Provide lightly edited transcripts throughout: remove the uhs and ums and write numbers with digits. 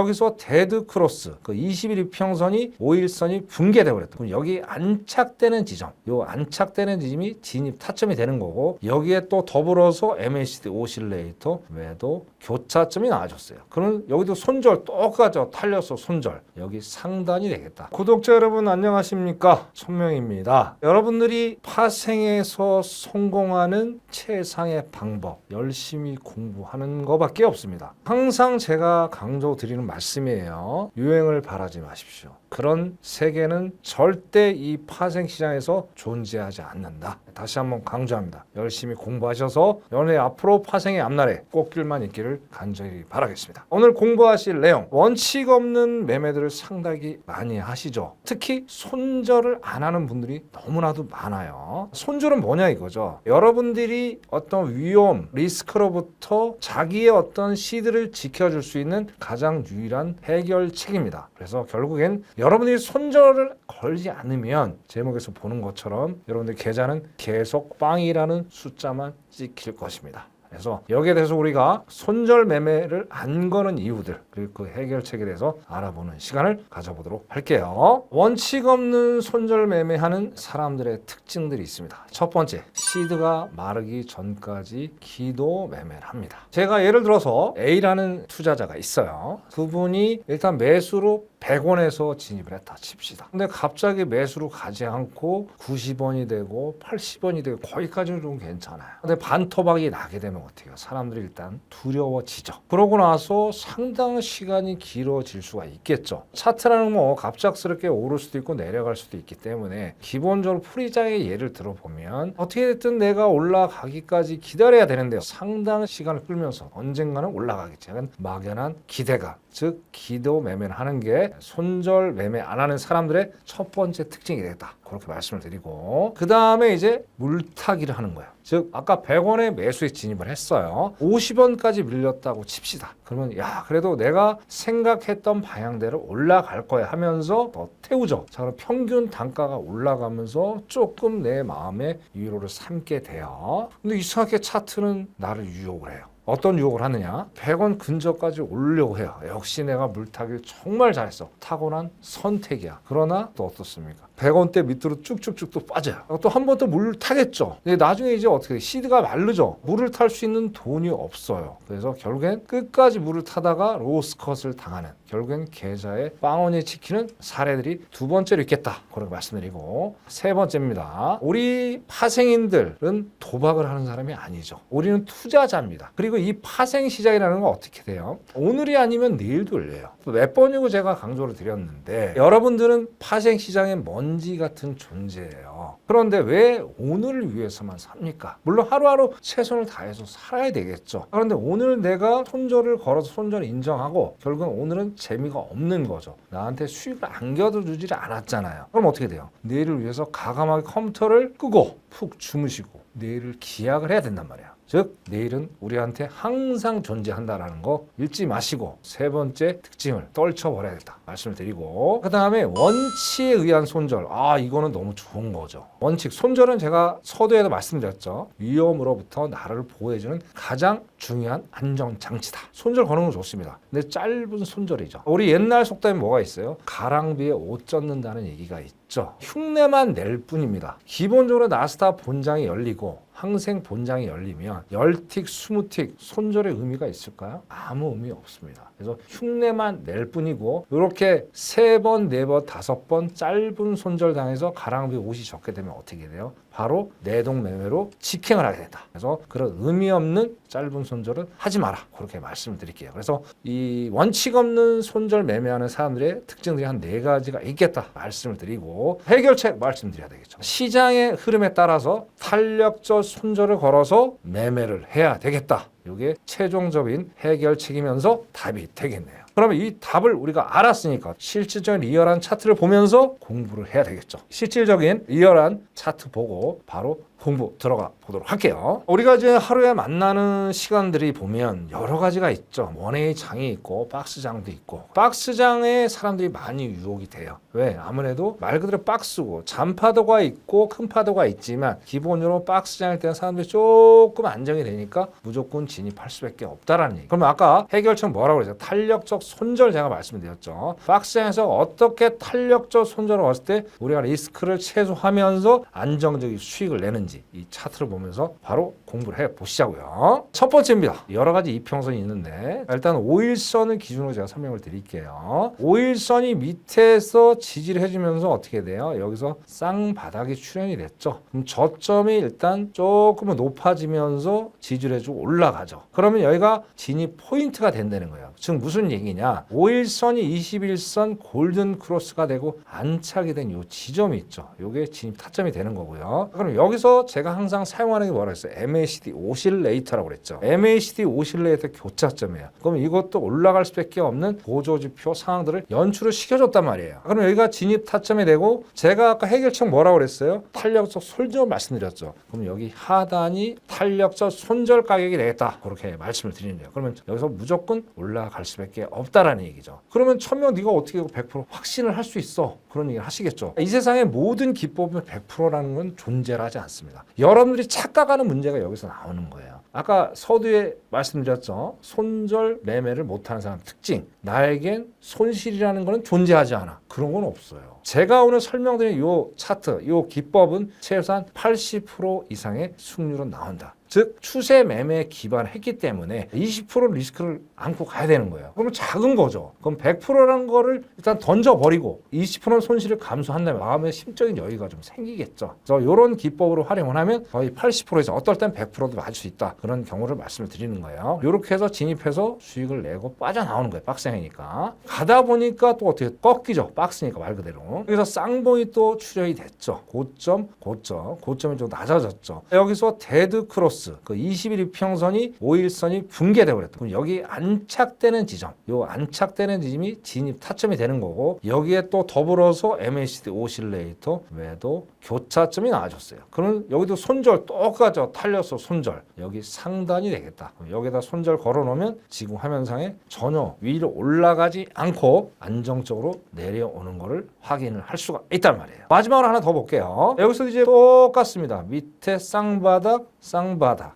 여기서 데드 크로스, 그 21 이평선이 5일선이 붕괴되어 버렸다. 그럼 여기 안착되는 지점, 요 안착되는 지점이 진입 타점이 되는 거고, 여기에 또 더불어서 MACD 오실레이터 매도 교차점이 나와줬어요. 그럼 여기도 손절 똑같죠. 탄력소 손절. 여기 상단이 되겠다. 구독자 여러분 안녕하십니까? 천명입니다. 여러분들이 파생에서 성공하는 최상의 방법, 열심히 공부하는 것밖에 없습니다. 항상 제가 강조드리는 말씀이에요. 유행을 바라지 마십시오. 그런 세계는 절대 이 파생 시장에서 존재하지 않는다. 다시 한번 강조합니다. 열심히 공부하셔서 연애 앞으로 파생의 앞날에 꽃길만 있기를 간절히 바라겠습니다. 오늘 공부하실 내용, 원칙 없는 매매들을 상당히 많이 하시죠. 특히 손절을 안 하는 분들이 너무나도 많아요. 손절은 뭐냐 이거죠. 여러분들이 어떤 위험, 리스크로부터 자기의 어떤 시드를 지켜줄 수 있는 가장 유일한 해결책입니다. 그래서 결국엔 여러분들이 손절을 걸지 않으면 제목에서 보는 것처럼 여러분들 계좌는 계속 빵이라는 숫자만 찍힐 것입니다. 그래서 여기에 대해서 우리가 손절 매매를 안 거는 이유들, 그리고 그 해결책에 대해서 알아보는 시간을 가져보도록 할게요. 원칙 없는 손절 매매하는 사람들의 특징들이 있습니다. 첫 번째, 시드가 마르기 전까지 기도 매매를 합니다. 제가 예를 들어서 A라는 투자자가 있어요. 그분이 일단 매수로 100원에서 진입을 했다 칩시다. 근데 갑자기 매수로 가지 않고 90원이 되고 80원이 되고 거기까지는 좀 괜찮아요. 근데 반토막이 나게 되면 어떻게 해요? 사람들이 일단 두려워지죠. 그러고 나서 상당 시간이 길어질 수가 있겠죠. 차트라는 뭐 갑작스럽게 오를 수도 있고 내려갈 수도 있기 때문에 기본적으로 프리장의 예를 들어보면 어떻게 됐든 내가 올라가기까지 기다려야 되는데요. 상당 시간을 끌면서 언젠가는 올라가겠지. 약간 막연한 기대감, 즉 기도 매매를 하는 게 손절 매매 안 하는 사람들의 첫 번째 특징이 되겠다. 그렇게 말씀을 드리고, 그 다음에 이제 물타기를 하는 거예요. 즉 아까 100원에 매수에 진입을 했어요. 50원까지 밀렸다고 칩시다. 그러면 야 그래도 내가 생각했던 방향대로 올라갈 거야 하면서 더 태우죠. 자 그럼 평균 단가가 올라가면서 조금 내 마음의 위로를 삼게 돼요. 근데 이상하게 차트는 나를 유혹을 해요. 어떤 유혹을 하느냐? 100원 근저까지 오려고 해요. 역시 내가 물타기를 정말 잘했어. 타고난 선택이야. 그러나 또 어떻습니까? 100원대 밑으로 쭉쭉쭉 또 빠져요. 또 한 번 또 물 타겠죠. 근데 나중에 이제 어떻게 시드가 마르죠. 물을 탈 수 있는 돈이 없어요. 그래서 결국엔 끝까지 물을 타다가 로스컷을 당하는, 결국엔 계좌에 빵원이 찍히는 사례들이 두 번째로 있겠다. 그렇게 말씀드리고, 세 번째입니다. 우리 파생인들은 도박을 하는 사람이 아니죠. 우리는 투자자입니다. 그리고 이 파생 시장이라는 건 어떻게 돼요? 오늘이 아니면 내일도 열려요. 몇 번이고 제가 강조를 드렸는데 여러분들은 파생 시장의 먼지 같은 존재예요. 그런데 왜 오늘을 위해서만 삽니까? 물론 하루하루 최선을 다해서 살아야 되겠죠. 그런데 오늘 내가 손절을 걸어서 손절을 인정하고 결국은 오늘은 재미가 없는 거죠. 나한테 수익을 안겨주질 않았잖아요. 그럼 어떻게 돼요? 내일을 위해서 가감하게 컴퓨터를 끄고 푹 주무시고 내일을 기약을 해야 된단 말이야. 즉 내일은 우리한테 항상 존재한다라는 거 잊지 마시고, 세 번째 특징을 떨쳐버려야겠다 말씀을 드리고, 그 다음에 원칙에 의한 손절. 이거는 너무 좋은 거죠. 원칙, 손절은 제가 서두에도 말씀드렸죠. 위험으로부터 나를 보호해주는 가장 중요한 안전장치다. 손절 거는 건 좋습니다. 근데 짧은 손절이죠. 우리 옛날 속담에 뭐가 있어요? 가랑비에 옷 젖는다는 얘기가 있죠. 흉내만 낼 뿐입니다. 기본적으로 나스닥 본장이 열리고 항생 본장이 열리면 10틱, 20틱 손절의 의미가 있을까요? 아무 의미 없습니다. 그래서 흉내만 낼 뿐이고, 이렇게 3번, 4번, 5번 짧은 손절 당해서 가랑비 옷이 적게 되면 어떻게 돼요? 바로 내동 매매로 직행을 하게 된다. 그래서 그런 의미 없는 짧은 손절은 하지 마라. 그렇게 말씀을 드릴게요. 그래서 이 원칙 없는 손절 매매하는 사람들의 특징들이 한 4가지가 있겠다 말씀을 드리고, 해결책 말씀드려야 되겠죠. 시장의 흐름에 따라서 탄력적 손절을 걸어서 매매를 해야 되겠다. 이게 최종적인 해결책이면서 답이 되겠네요. 그러면 이 답을 우리가 알았으니까 실질적인 리얼한 차트를 보면서 공부를 해야 되겠죠. 실질적인 리얼한 차트 보고 바로 공부 들어가 보도록 할게요. 우리가 이제 하루에 만나는 시간들이 보면 여러 가지가 있죠. 원웨이 장이 있고 박스장도 있고, 박스장에 사람들이 많이 유혹이 돼요. 왜? 아무래도 말 그대로 박스고 잔파도가 있고 큰 파도가 있지만 기본적으로 박스장일 때는 사람들이 조금 안정이 되니까 무조건 진입할 수밖에 없다라는 얘기. 그럼 아까 해결책 뭐라고 그랬죠? 탄력적 손절 제가 말씀드렸죠. 박스장에서 어떻게 탄력적 손절을 왔을 때 우리가 리스크를 최소화하면서 안정적인 수익을 내는지 이 차트를 보면서 바로 공부를 해보시자고요. 첫 번째입니다. 여러 가지 이평선이 있는데 일단 5일선을 기준으로 제가 설명을 드릴게요. 5일선이 밑에서 지지를 해주면서 어떻게 돼요? 여기서 쌍바닥이 출현이 됐죠. 그럼 저점이 일단 조금은 높아지면서 지지를 해주고 올라가죠. 그러면 여기가 진입 포인트가 된다는 거예요. 즉 무슨 얘기냐? 5일선이 21선 골든 크로스가 되고 안착이 된 이 지점이 있죠. 이게 진입 타점이 되는 거고요. 그럼 여기서 제가 항상 사용하는 게 뭐라고 했어요? MACD 오실레이터라고 그랬죠. MACD 오실레이터 교차점이에요. 그럼 이것도 올라갈 수밖에 없는 보조지표 상황들을 연출을 시켜줬단 말이에요. 그럼 여기가 진입 타점이 되고, 제가 아까 해결책 뭐라고 그랬어요? 탄력적 손절 말씀드렸죠. 그럼 여기 하단이 탄력적 손절 가격이 되겠다, 그렇게 말씀을 드리는데요. 그러면 여기서 무조건 올라갈 수밖에 없다라는 얘기죠. 그러면 천명 네가 어떻게 100% 확신을 할 수 있어? 그런 얘기를 하시겠죠. 이 세상의 모든 기법은 100%라는 건 존재하지 않습니다. 여러분들이 착각하는 문제가 여기서 나오는 거예요. 아까 서두에 말씀드렸죠. 손절 매매를 못하는 사람 특징. 나에겐 손실이라는 거는 존재하지 않아. 그런 건 없어요. 제가 오늘 설명드린 이 차트, 이 기법은 최소한 80% 이상의 승률은 나온다. 즉 추세 매매에 기반했기 때문에 20% 리스크를 안고 가야 되는 거예요. 그러면 작은 거죠. 그럼 100%라는 거를 일단 던져버리고 20%는 손실을 감수한다면 마음의 심적인 여유가 좀 생기겠죠. 그래서 이런 기법으로 활용을 하면 거의 80%에서 어떨 땐 100%도 맞을 수 있다. 그런 경우를 말씀을 드리는 거예요. 이렇게 해서 진입해서 수익을 내고 빠져나오는 거예요. 박스형이니까. 가다 보니까 또 어떻게 꺾이죠. 박스니까 말 그대로. 그래서 쌍봉이 또 출현이 됐죠. 고점이 좀 낮아졌죠. 여기서 데드 크로스, 그 21 이평선이 5일선이 붕괴되어 버렸다. 그럼 여기 안착되는 지점, 요 안착되는 지점이 진입 타점이 되는 거고, 여기에 또 더불어서 MACD 오실레이터 매도 교차점이 나와줬어요. 그럼 여기도 손절 똑같죠. 탄력서 손절. 여기 상단이 되겠다. 여기다 손절 걸어놓으면 지금 화면상에 전혀 위로 올라가지 않고 안정적으로 내려오는 거를 확인을 할 수가 있단 말이에요. 마지막으로 하나 더 볼게요. 여기서 이제 똑같습니다. 밑에 쌍바닥,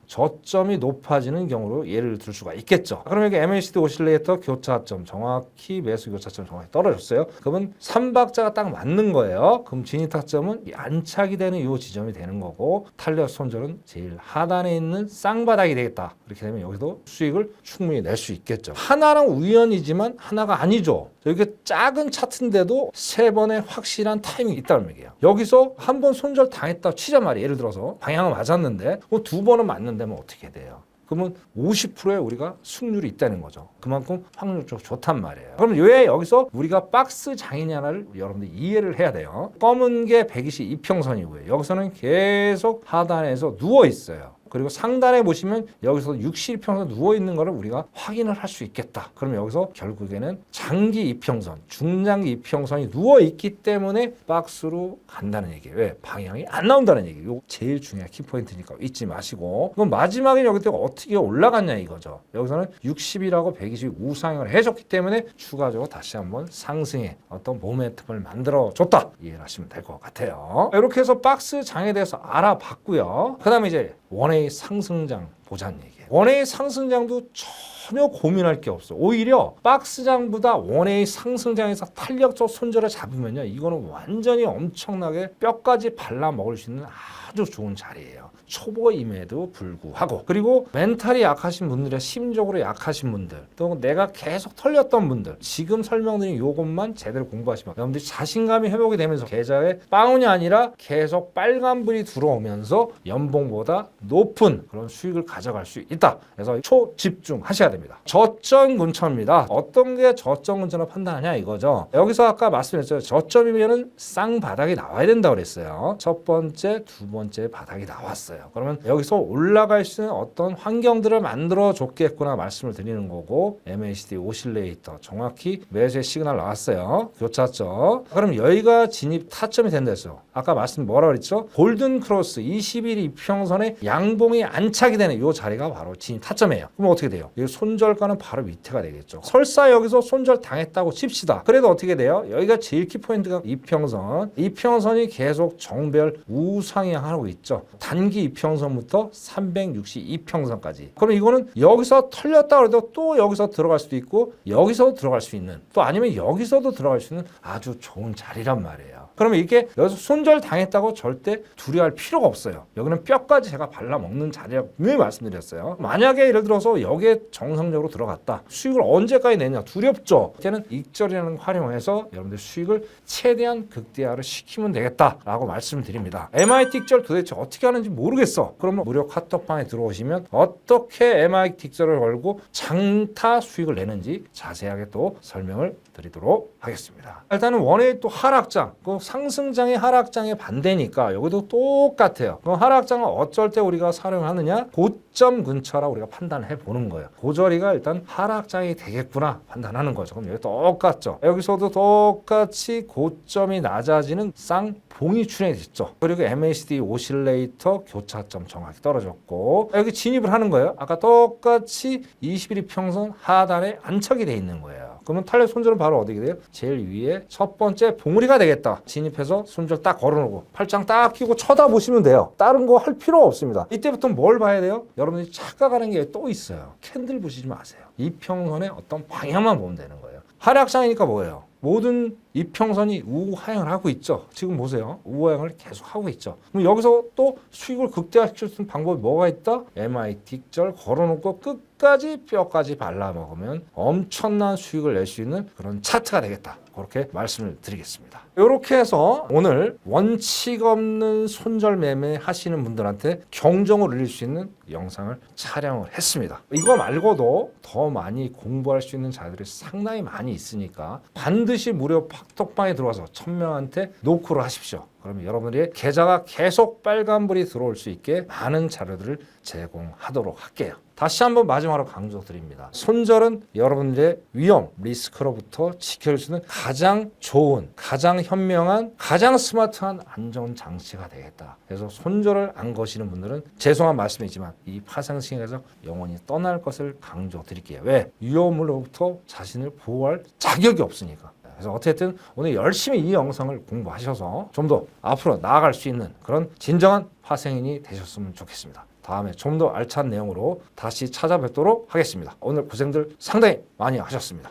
저점이 높아지는 경우로 예를 들 수가 있겠죠. 그럼 여기 MACD 오실레이터 교차점 정확히 매수 교차점 정확히 떨어졌어요. 그러면 3박자가 딱 맞는 거예요. 그럼 진입 타점은 안착이 되는 이 지점이 되는 거고, 탄력 손절은 제일 하단에 있는 쌍바닥이 되겠다. 이렇게 되면 여기도 수익을 충분히 낼 수 있겠죠. 하나는 우연이지만 하나가 아니죠. 이렇게 작은 차트인데도 3번의 확실한 타이밍이 있다는 얘기예요. 여기서 한 번 손절 당했다 치자 말이에요. 예를 들어서 방향은 맞았는데 2번은 맞는데 뭐 어떻게 돼요? 그러면 50%에 우리가 승률이 있다는 거죠. 그만큼 확률이 좀 좋단 말이에요. 그럼 왜 여기서 우리가 박스 장이냐를 여러분들 이해를 해야 돼요. 검은 게 120 이평선이고요. 여기서는 계속 하단에서 누워 있어요. 그리고 상단에 보시면 여기서 60이평선 누워있는 거를 우리가 확인을 할 수 있겠다. 그러면 여기서 결국에는 장기 이평선, 중장기 이평선이 누워있기 때문에 박스로 간다는 얘기예요. 왜? 방향이 안 나온다는 얘기예요. 이거 제일 중요한 키포인트니까 잊지 마시고. 그럼 마지막에 여기서 어떻게 올라갔냐 이거죠. 여기서는 60이라고 120 우상향을 해줬기 때문에 추가적으로 다시 한번 상승의 어떤 모멘텀을 만들어줬다. 이해를 하시면 될 것 같아요. 이렇게 해서 박스 장에 대해서 알아봤고요. 그 다음에 이제 원웨이 상승장 보자는 얘기예요. 원웨이 상승장도 전혀 고민할 게 없어. 오히려 박스장보다 원웨이 상승장에서 탄력적 손절을 잡으면요, 이거는 완전히 엄청나게 뼈까지 발라 먹을 수 있는 아주 좋은 자리예요. 초보임에도 불구하고. 그리고 멘탈이 약하신 분들이나 심적으로 약하신 분들, 또 내가 계속 털렸던 분들, 지금 설명드린 요것만 제대로 공부하시면 여러분들이 자신감이 회복이 되면서 계좌에 빵운이 아니라 계속 빨간불이 들어오면서 연봉보다 높은 그런 수익을 가져갈 수 있다. 그래서 초집중 하셔야 됩니다. 저점 근처입니다. 어떤 게 저점 근처로 판단하냐 이거죠. 여기서 아까 말씀드렸죠. 저점이면은 쌍바닥이 나와야 된다고 그랬어요. 첫 번째, 두 번째 바닥이 나왔어요. 있어요. 그러면 여기서 올라갈 수 있는 어떤 환경들을 만들어 줬겠구나 말씀을 드리는 거고, MACD 오실레이터 정확히 매수의 시그널 나왔어요. 교차점. 그럼 여기가 진입 타점이 된다 했어요. 아까 말씀 뭐라 그랬죠? 골든 크로스 20일 이평선에 양봉이 안착이 되는 이 자리가 바로 진입 타점이에요. 그럼 어떻게 돼요? 이 손절가는 바로 밑에가 되겠죠. 설사 여기서 손절 당했다고 칩시다. 그래도 어떻게 돼요? 여기가 제일 키포인트가 이평선. 이평선이 계속 정배열 우상향하고 있죠. 단기 이평선부터 362평선까지. 그럼 이거는 여기서 털렸다 그래도 또 여기서 들어갈 수도 있고 여기서 들어갈 수 있는, 또 아니면 여기서도 들어갈 수 있는 아주 좋은 자리란 말이에요. 그러면 이게 여기서 손절 당했다고 절대 두려워할 필요가 없어요. 여기는 뼈까지 제가 발라먹는 자리라고 분명히 말씀드렸어요. 만약에 예를 들어서 여기에 정상적으로 들어갔다. 수익을 언제까지 내냐? 두렵죠. 이제는 익절이라는 걸 활용해서 여러분들 수익을 최대한 극대화를 시키면 되겠다라고 말씀드립니다. MIT 익절 도대체 어떻게 하는지 모르겠어. 그러면 무료 카톡방에 들어오시면 어떻게 MIT 익절을 걸고 장타 수익을 내는지 자세하게 또 설명을 드리도록 하겠습니다. 일단은 원웨이 또 하락장, 그 상승장의 하락장의 반대니까 여기도 똑같아요. 그 하락장은 어쩔 때 우리가 사용하느냐? 고점 근처라 우리가 판단해 보는 거예요. 고저리가 일단 하락장이 되겠구나 판단하는 거죠. 그럼 여기 똑같죠. 여기서도 똑같이 고점이 낮아지는 쌍봉이 출현이 됐죠. 그리고 MACD 오실레이터 교차점 정확히 떨어졌고, 여기 진입을 하는 거예요. 아까 똑같이 21일 평선 하단에 안착이 돼 있는 거예요. 그러면 탄력 손절은 바로 어디게 돼요? 제일 위에 첫 번째 봉우리가 되겠다. 진입해서 손절 딱 걸어놓고 팔짱 딱 끼고 쳐다보시면 돼요. 다른 거 할 필요 없습니다. 이때부터 뭘 봐야 돼요? 여러분들이 착각하는 게 또 있어요. 캔들 보시지 마세요. 이평선의 어떤 방향만 보면 되는 거예요. 하락장이니까 뭐예요? 모든 이평선이 우하향을 하고 있죠. 지금 보세요. 우하향을 계속 하고 있죠. 그럼 여기서 또 수익을 극대화시킬 수 있는 방법이 뭐가 있다? MIT 익절 걸어놓고 끝까지 뼈까지 발라먹으면 엄청난 수익을 낼 수 있는 그런 차트가 되겠다. 그렇게 말씀을 드리겠습니다. 이렇게 해서 오늘 원칙 없는 손절 매매 하시는 분들한테 경종을 울릴 수 있는 영상을 촬영을 했습니다. 이거 말고도 더 많이 공부할 수 있는 자들이 상당히 많이 있으니까 반드시 무료 카톡방에 들어와서 1000명한테 노크를 하십시오. 그러면 여러분들의 계좌가 계속 빨간불이 들어올 수 있게 많은 자료들을 제공하도록 할게요. 다시 한번 마지막으로 강조드립니다. 손절은 여러분들의 위험, 리스크로부터 지킬 수 있는 가장 좋은, 가장 현명한, 가장 스마트한 안전 장치가 되겠다. 그래서 손절을 안 거시는 분들은 죄송한 말씀이지만 이 파생신에서 영원히 떠날 것을 강조드릴게요. 왜? 위험으로부터 자신을 보호할 자격이 없으니까. 그래서 어쨌든 오늘 열심히 이 영상을 공부하셔서 좀 더 앞으로 나아갈 수 있는 그런 진정한 파생인이 되셨으면 좋겠습니다. 다음에 좀 더 알찬 내용으로 다시 찾아뵙도록 하겠습니다. 오늘 고생들 상당히 많이 하셨습니다.